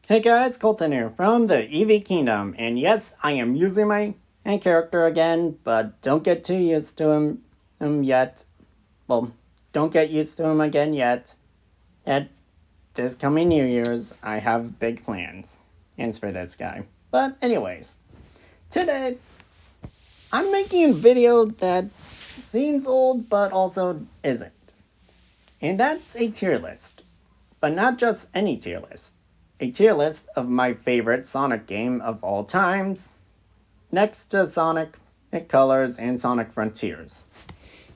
Hey guys, Colton here from the EV Kingdom, and yes, I am using my character again, but don't get too used to him yet. Well, don't get used to him again yet. At this coming New Year's, I have big plans for this guy. But anyways, today I'm making a video that seems old but also isn't. And that's a tier list. But not just any tier list. A tier list of my favorite Sonic game of all times, next to Sonic Colors and Sonic Frontiers.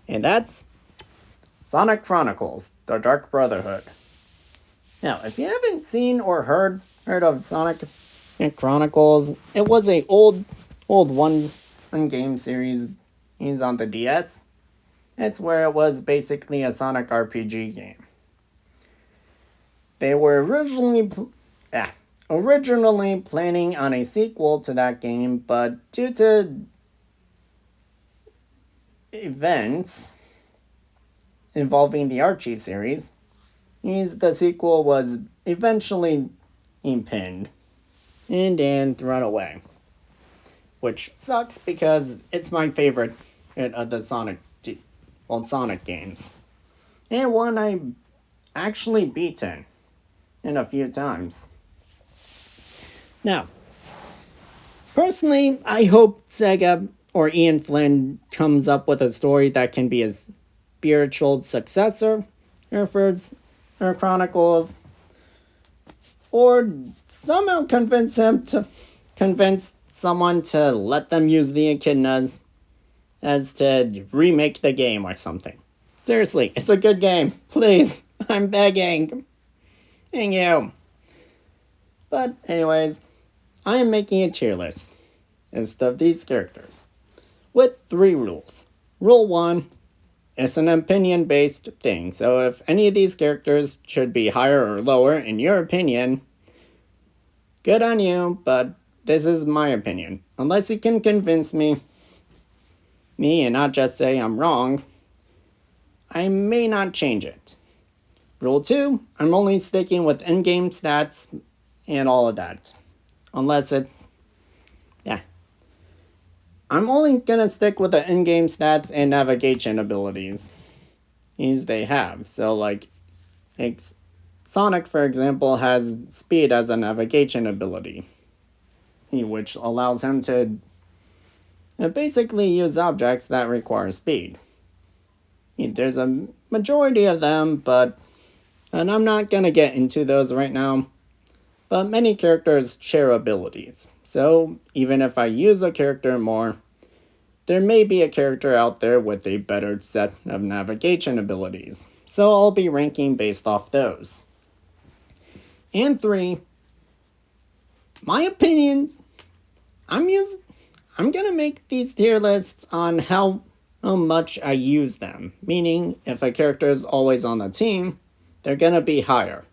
And that's Sonic Chronicles: The Dark Brotherhood. Now, if you haven't seen or heard of Sonic Chronicles, it was a old one game series. It's on the DS. It's where it was basically a Sonic RPG game. They were originally planning on a sequel to that game, but due to events involving the Archie series, the sequel was eventually pinned and thrown away. Which sucks because it's my favorite of the Sonic games. And one I actually beaten in a few times. Now, personally, I hope Sega or Ian Flynn comes up with a story that can be a spiritual successor for Chronicles, or somehow convince someone to let them use the echidnas as to remake the game or something. Seriously, it's a good game. Please, I'm begging. Thank you. But anyways, I am making a tier list of these characters with 3 rules. Rule 1, it's an opinion based thing, so if any of these characters should be higher or lower in your opinion, good on you, but this is my opinion. Unless you can convince me and not just say I'm wrong, I may not change it. Rule 2, I'm only sticking with in-game stats and all of that. Unless it's, I'm only gonna stick with the in-game stats and navigation abilities they have. So like Sonic, for example, has speed as a navigation ability, which allows him to basically use objects that require speed. There's a majority of them, and I'm not gonna get into those right now, but many characters share abilities. So even if I use a character more, there may be a character out there with a better set of navigation abilities. So I'll be ranking based off those. And 3, my opinions, I'm gonna make these tier lists on how much I use them. Meaning, if a character is always on the team, they're gonna be higher.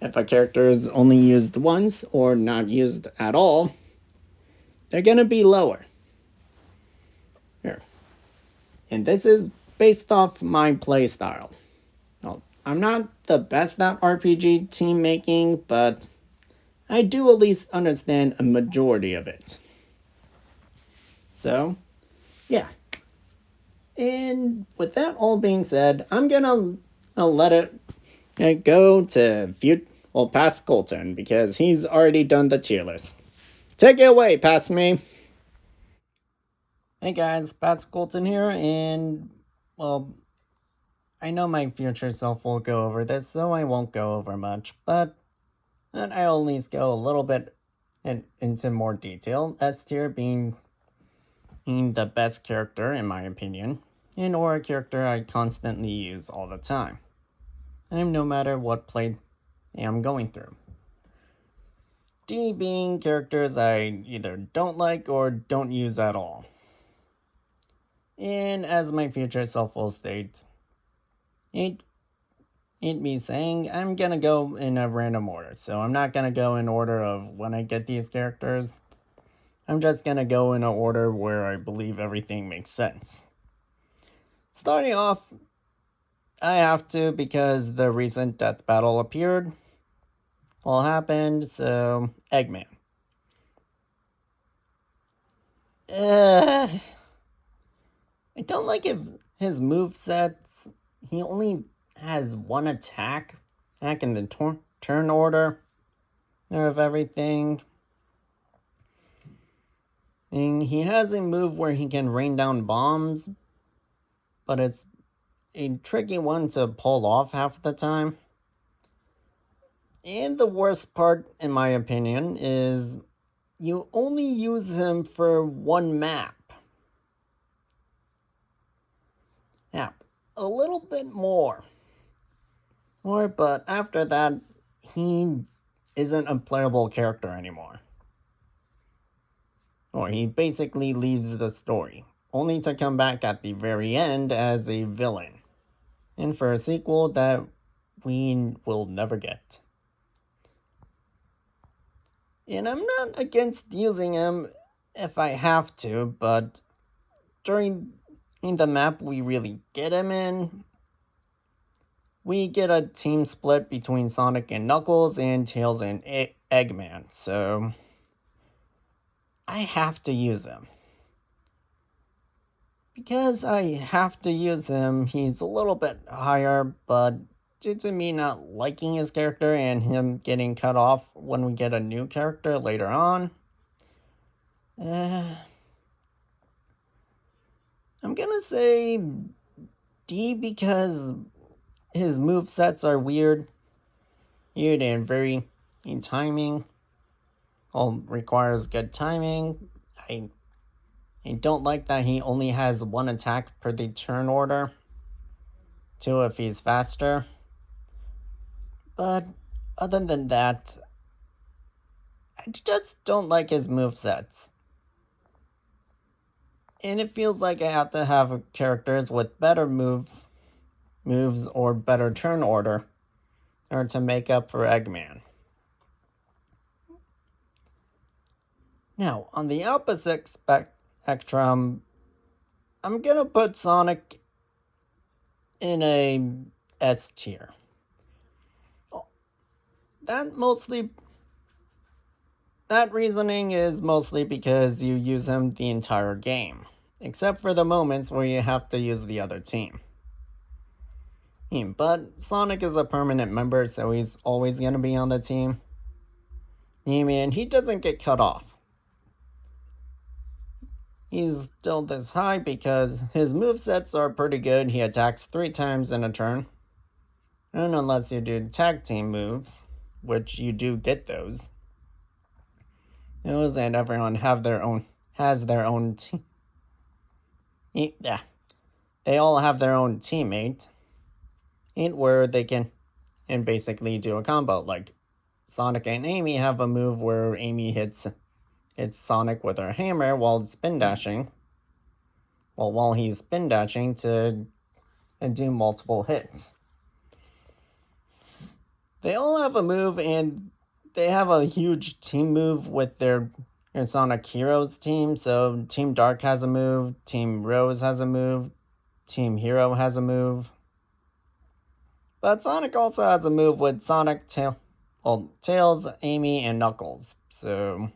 If a character is only used once or not used at all, they're gonna be lower. Here. And this is based off my playstyle. Well, I'm not the best at RPG team making, but I do at least understand a majority of it. So, yeah. And with that all being said, I'm gonna let it go to past Colton, because he's already done the tier list. Take it away, past me. Hey guys, Pat Colton here, and well, I know my future self will go over this, so I won't go over much, but I'll at least go a little bit into more detail. S tier being the best character, in my opinion, and or a character I constantly use all the time. And no matter what play I'm going through. D being characters I either don't like or don't use at all. And as my future self will state, it me saying I'm gonna go in a random order. So I'm not gonna go in order of when I get these characters. I'm just gonna go in an order where I believe everything makes sense. Starting off, I have to because the recent death battle appeared. all happened, so Eggman. I don't like his movesets. He only has one attack back in the turn order of everything. And he has a move where he can rain down bombs, but it's a tricky one to pull off half the time. And the worst part, in my opinion, is you only use him for one map. Now, a little bit more. But after that, he isn't a playable character anymore. Or he basically leaves the story, only to come back at the very end as a villain. And for a sequel that we will never get. And I'm not against using him if I have to, but during the map we really get him in, we get a team split between Sonic and Knuckles and Tails and Eggman, so I have to use him. Because I have to use him, he's a little bit higher, but due to me not liking his character and him getting cut off when we get a new character later on, I'm gonna say D because his movesets are weird and very in timing. All requires good timing. I don't like that he only has one attack per the turn order. 2 if he's faster. But other than that, I just don't like his movesets. And it feels like I have to have characters with better moves or better turn order or to make up for Eggman. Now, on the opposite spectrum, I'm gonna put Sonic in a S tier. That reasoning is mostly because you use him the entire game, except for the moments where you have to use the other team. But Sonic is a permanent member, so he's always gonna be on the team. And he doesn't get cut off. He's still this high because his movesets are pretty good. He attacks 3 times in a turn. And unless you do tag team moves, which you do get those. And everyone has their own team. Yeah. They all have their own teammate. Where they can and basically do a combo. Like Sonic and Amy have a move where Amy hits Sonic with her hammer while spin dashing. While he's spin dashing to do multiple hits. They all have a move, and they have a huge team move with their Sonic Heroes team. So Team Dark has a move, Team Rose has a move, Team Hero has a move. But Sonic also has a move with Sonic, Tails, Amy, and Knuckles. So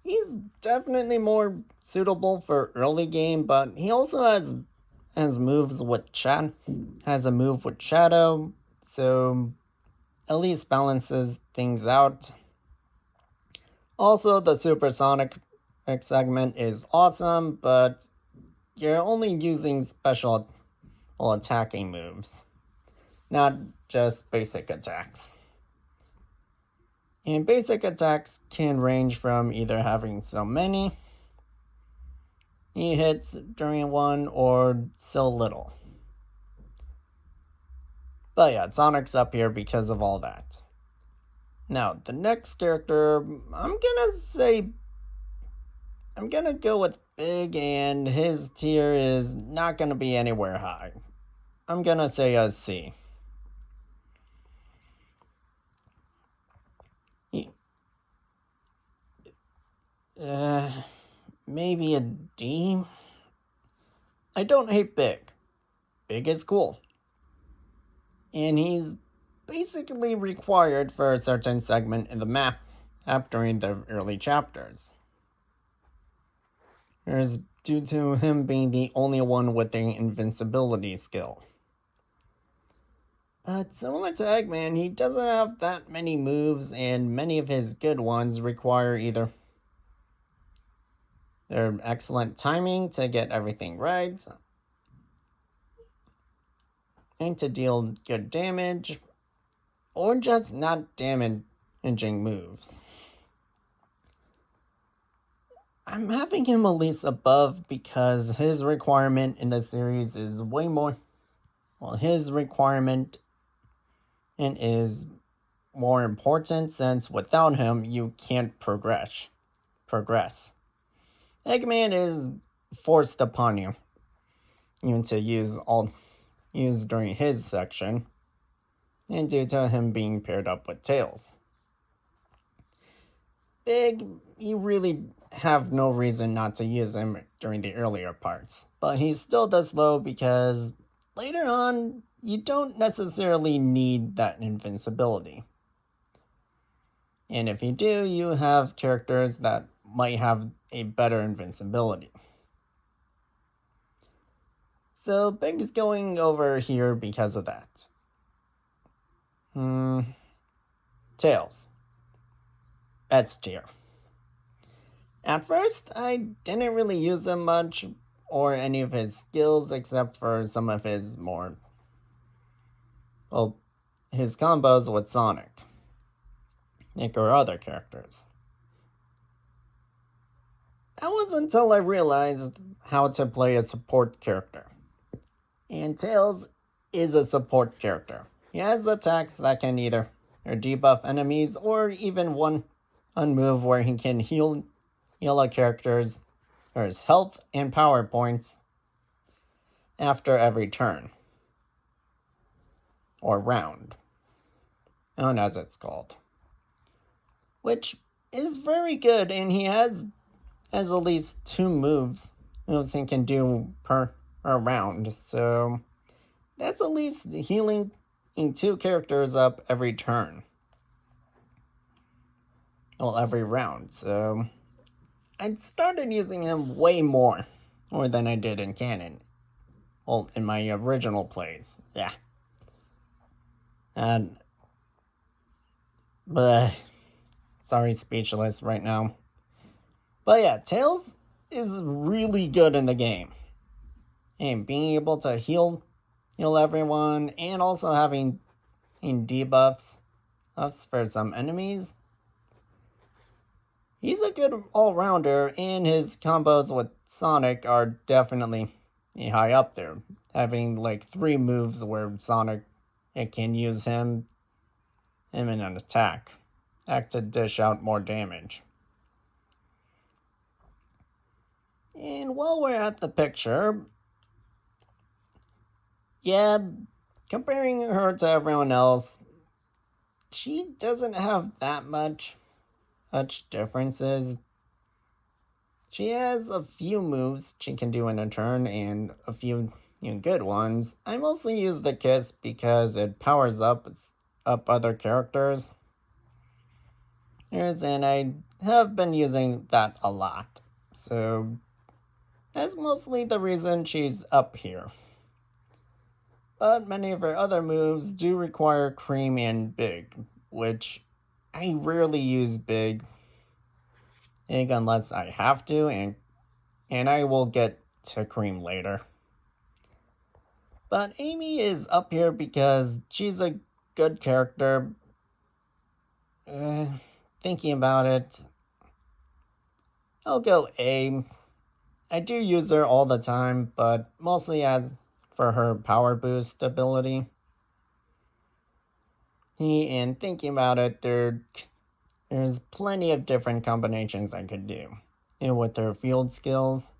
he's definitely more suitable for early game, but he also has moves with has a move with Shadow, so at least balances things out. Also, the Supersonic segment is awesome, but you're only using special attacking moves, not just basic attacks. And basic attacks can range from either having so many hits during one or so little. But yeah, Sonic's up here because of all that. Now, the next character, I'm gonna go with Big, and his tier is not gonna be anywhere high. I'm gonna say a C. Maybe a D? I don't hate Big. Big is cool. And he's basically required for a certain segment in the map during the early chapters. There's due to him being the only one with an invincibility skill. But similar to Eggman, he doesn't have that many moves, and many of his good ones require either their excellent timing to get everything right, and to deal good damage, or just not damaging moves. I'm having him at least above because his requirement in the series is way more. Well, his requirement is more important since without him you can't progress. Eggman is forced upon you, even to use during his section, and due to him being paired up with Tails. Big, you really have no reason not to use him during the earlier parts, but he's still this low because later on you don't necessarily need that invincibility. And if you do, you have characters that might have a better invincibility. So Big is going over here because of that. Tails. S tier. At first, I didn't really use him much, or any of his skills, except for some of his his combos with Sonic. Or other characters. That was until I realized how to play a support character. And Tails is a support character. He has attacks that can either debuff enemies or even one move where he can heal a character's or his health and power points after every turn. Or round. Known as it's called. Which is very good, and he has at least 2 moves he can do per round, so that's at least healing 2 characters up every turn. Well, every round, so I started using him way more than I did in canon. Well, in my original plays, yeah. Sorry, speechless right now. But yeah, Tails is really good in the game. And being able to heal everyone, and also having debuffs for some enemies. He's a good all-rounder, and his combos with Sonic are definitely high up there. Having like 3 moves where Sonic can use him in an attack to dish out more damage. And while we're at the picture, yeah, comparing her to everyone else, she doesn't have that much differences. She has a few moves she can do in a turn and a few good ones. I mostly use the Kiss because it powers up other characters. And I have been using that a lot. So that's mostly the reason she's up here. But many of her other moves do require Cream and Big, which I rarely use Big unless I have to, and I will get to Cream later. But Amy is up here because she's a good character. Thinking about it, I'll go A. I do use her all the time, but mostly as for her power boost ability. And thinking about it, there's plenty of different combinations I could do with her field skills.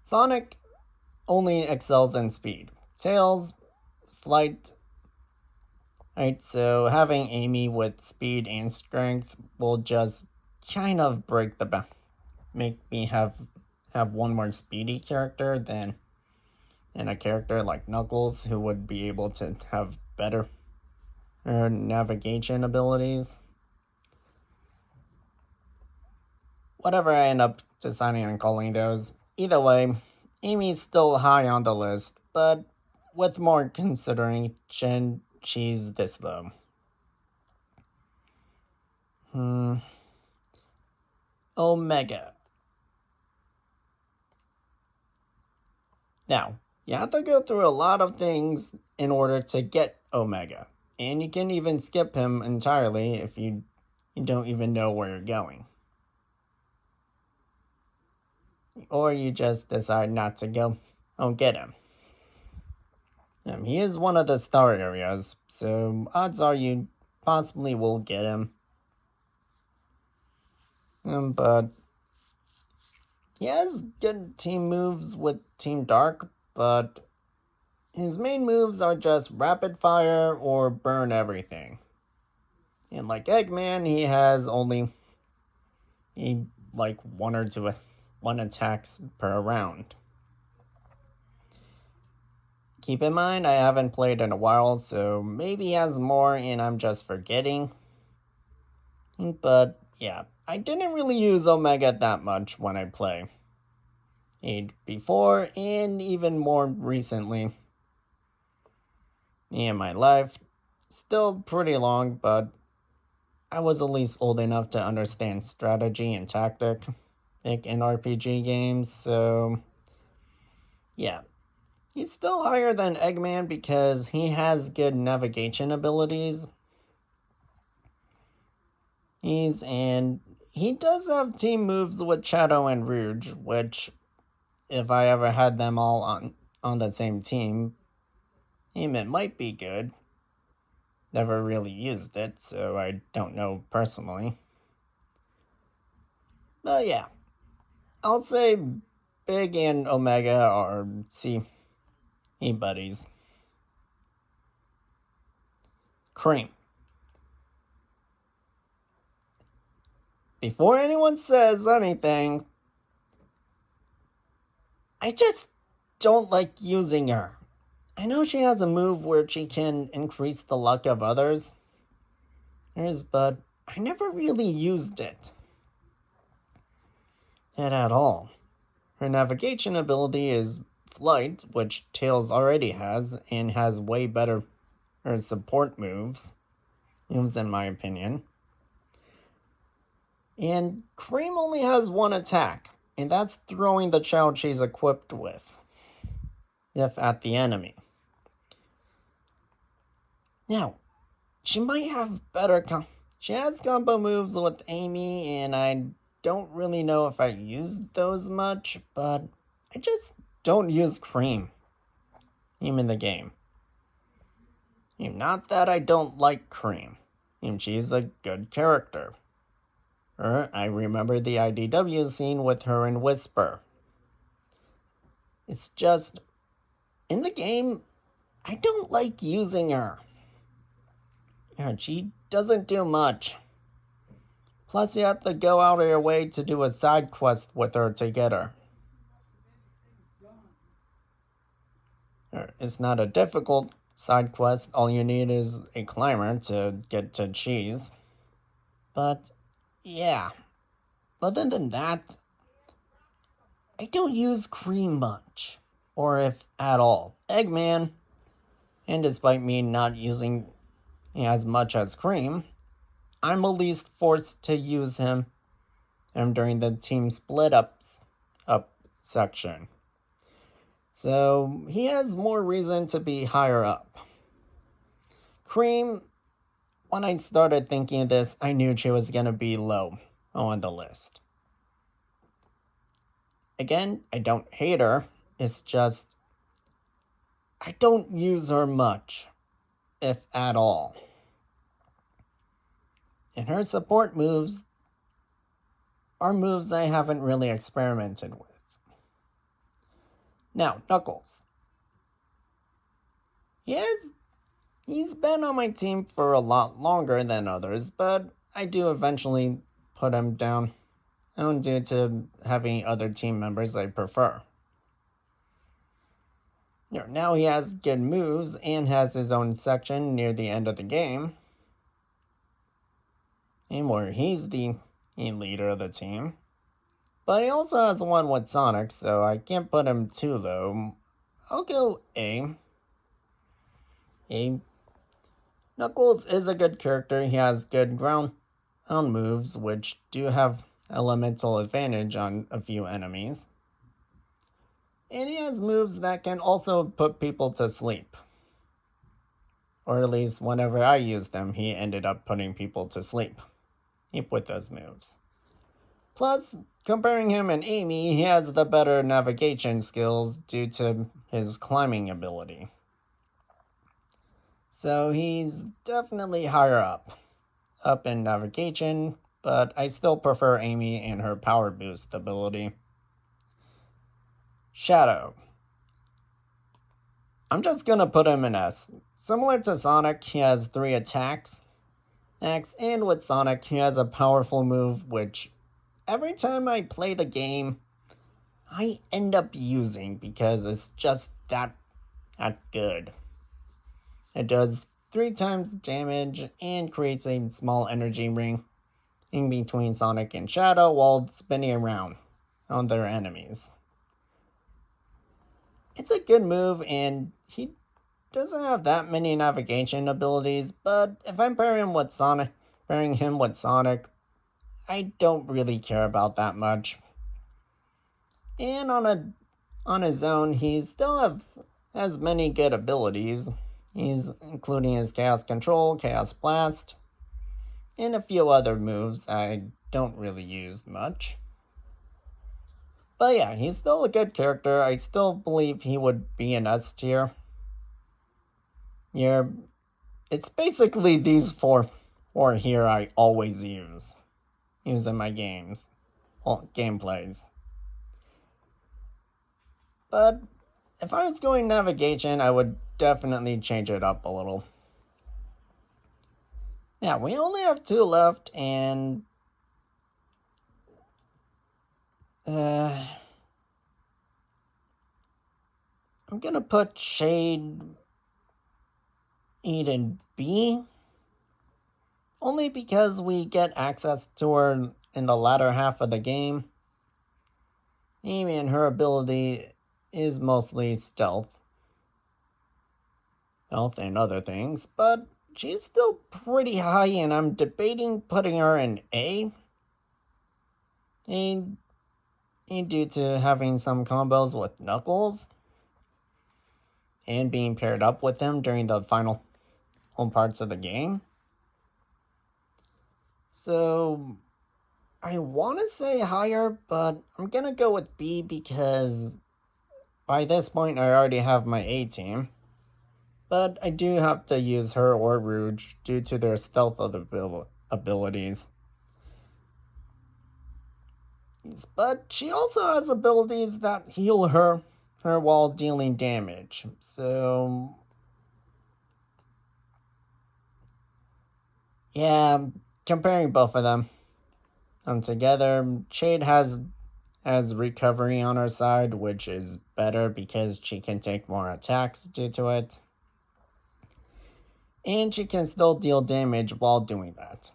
Sonic only excels in speed. Tails, flight. Right, so having Amy with speed and strength will just kind of make me have one more speedy character than a character like Knuckles, who would be able to have better navigation abilities. Whatever I end up deciding on calling those, either way, Amy's still high on the list, but with more consideration, she's this low. Omega. Now, you have to go through a lot of things in order to get Omega, and you can even skip him entirely if you don't even know where you're going. Or you just decide not to go get him. He is one of the star areas, so odds are you possibly will get him. But he has good team moves with Team Dark, but his main moves are just rapid fire or burn everything. And like Eggman, he has only one attacks per round. Keep in mind, I haven't played in a while, so maybe he has more and I'm just forgetting. But yeah, I didn't really use Omega that much when I play. Before and even more recently in my life. Still pretty long, but I was at least old enough to understand strategy and tactic in RPG games, so yeah. He's still higher than Eggman because he has good navigation abilities. He does have team moves with Shadow and Rouge, which if I ever had them all on the same team, it might be good. Never really used it, so I don't know personally. But yeah, I'll say Big and Omega are buddies. Cream. Before anyone says anything, I just don't like using her. I know she has a move where she can increase the luck of others, but I never really used it at all. Her navigation ability is Flight, which Tails already has, and has way better support moves in my opinion. And Cream only has one attack, and that's throwing the child she's equipped with at the enemy. Now, she might have she has combo moves with Amy, and I don't really know if I used those much, but I just don't use Cream in the game. Not that I don't like Cream. She's a good character. I remember the IDW scene with her and Whisper. It's just, in the game, I don't like using her. She doesn't do much. Plus, you have to go out of your way to do a side quest with her to get her. It's not a difficult side quest. All you need is a climber to get to Cheese. But, yeah. Other than that, I don't use Cream much. Or if at all. Eggman. And despite me not using as much as Cream, I'm at least forced to use him during the team split up section. So he has more reason to be higher up. Cream, when I started thinking of this, I knew she was going to be low on the list. Again, I don't hate her. It's just, I don't use her much, if at all. And her support moves are moves I haven't really experimented with. Now, Knuckles. He's been on my team for a lot longer than others, but I do eventually put him down due to having other team members I prefer. Now he has good moves and has his own section near the end of the game, and where he's the leader of the team. But he also has one with Sonic, so I can't put him too low. I'll go A. A. Knuckles is a good character. He has good ground moves, which do have elemental advantage on a few enemies. And he has moves that can also put people to sleep. Or at least whenever I used them, he ended up putting people to sleep with those moves. Plus, comparing him and Amy, he has the better navigation skills due to his climbing ability. So he's definitely higher up in navigation, but I still prefer Amy and her power boost ability. Shadow. I'm just gonna put him in S. Similar to Sonic, he has 3 attacks. And with Sonic, he has a powerful move which every time I play the game, I end up using because it's just that good. It does 3 times damage and creates a small energy ring in between Sonic and Shadow while spinning around on their enemies. It's a good move, and he doesn't have that many navigation abilities, but if I'm pairing him with Sonic, I don't really care about that much. And on his own, he still has many good abilities. He's including his Chaos Control, Chaos Blast, and a few other moves I don't really use much. But yeah, he's still a good character. I still believe he would be an S tier. Yeah, it's basically these four here I always use in my gameplays. But if I was going navigation, I would definitely change it up a little. Yeah, we only have 2 left, and I'm gonna put Shade Eden B, only because we get access to her in the latter half of the game. Amy and her ability is mostly stealth and other things, but she's still pretty high, and I'm debating putting her in A. And due to having some combos with Knuckles and being paired up with him during the final home parts of the game. So I want to say higher, but I'm gonna go with B because by this point I already have my A team. But I do have to use her or Rouge due to their stealth abilities. But she also has abilities that heal her while dealing damage. So yeah, comparing both of them together, Shade has recovery on her side, which is better because she can take more attacks due to it. And she can still deal damage while doing that.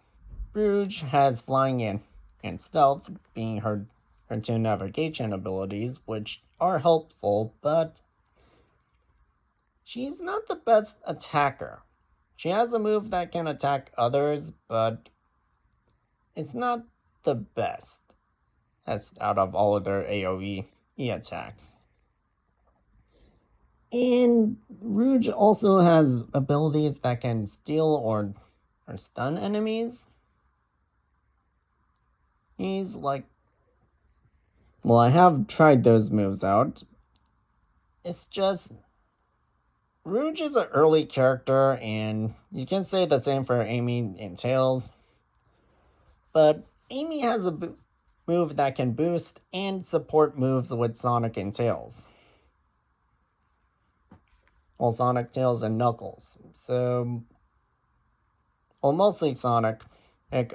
Rouge has flying in and stealth being her 2 navigation abilities, which are helpful, but she's not the best attacker. She has a move that can attack others, but it's not the best. That's out of all of their AoE attacks. And Rouge also has abilities that can steal or stun enemies. He's like... Well, I have tried those moves out. It's just... Rouge is an early character, and you can say the same for Amy and Tails. But Amy has a move that can boost and support moves with Sonic and Tails. Well, Sonic, Tails, and Knuckles. So, well, mostly Sonic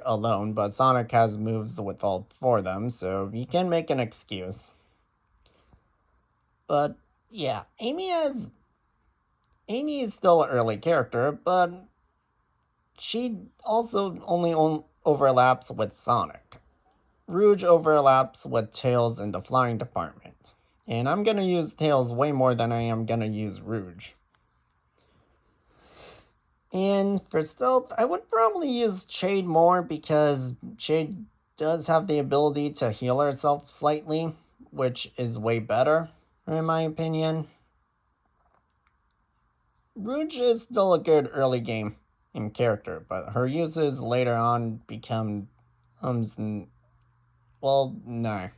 alone, but Sonic has moves with all 4 of them, so you can make an excuse. But Yeah, Amy is still an early character, but she also only overlaps with Sonic. Rouge overlaps with Tails in the flying department. And I'm gonna use Tails way more than I am gonna use Rouge. And for stealth, I would probably use Jade more because Jade does have the ability to heal herself slightly, which is way better, in my opinion. Rouge is still a good early game in character, but her uses later on become well, no.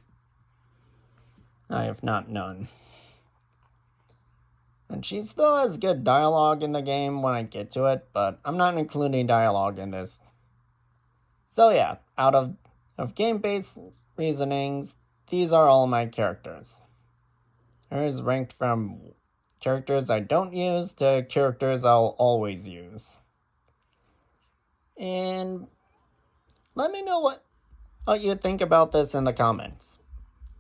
I have not known. And she still has good dialogue in the game when I get to it, but I'm not including dialogue in this. So yeah, out of game-based reasonings, these are all my characters. Hers ranked from characters I don't use to characters I'll always use. And let me know what you think about this in the comments.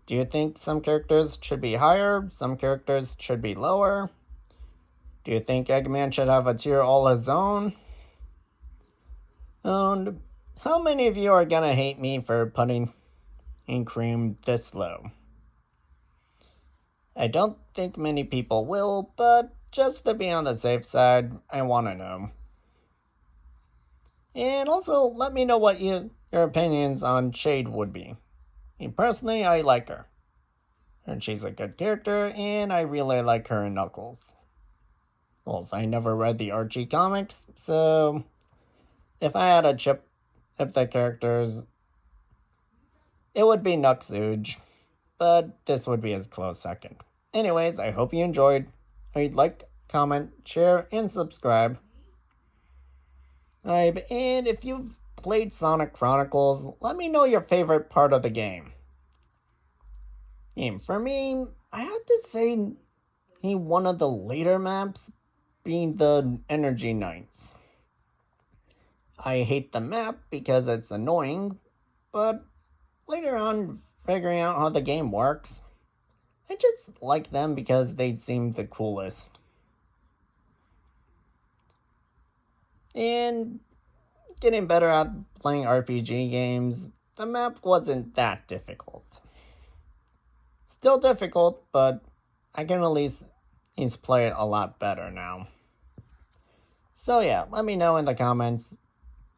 Do you think some characters should be higher, some characters should be lower? Do you think Eggman should have a tier all his own? And how many of you are gonna hate me for putting in Cream this low? I don't think many people will, but just to be on the safe side, I wanna know. And also, let me know what your opinions on Shade would be. And personally, I like her. And she's a good character, and I really like her in Knuckles. Well, I never read the Archie comics, so if I had to chip the characters, it would be Nuxuge, but this would be his close second. Anyways, I hope you enjoyed. If you'd like, comment, share, and subscribe. And if you've played Sonic Chronicles, let me know your favorite part of the game. And for me, I have to say one of the later maps being the Energy Knights. I hate the map because it's annoying, but later on, figuring out how the game works, I just like them because they seem the coolest. And getting better at playing RPG games, the map wasn't that difficult. Still difficult, but I can at least play it a lot better now. So yeah, let me know in the comments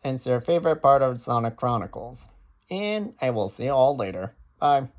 and your favorite part of Sonic Chronicles. And I will see you all later. Bye.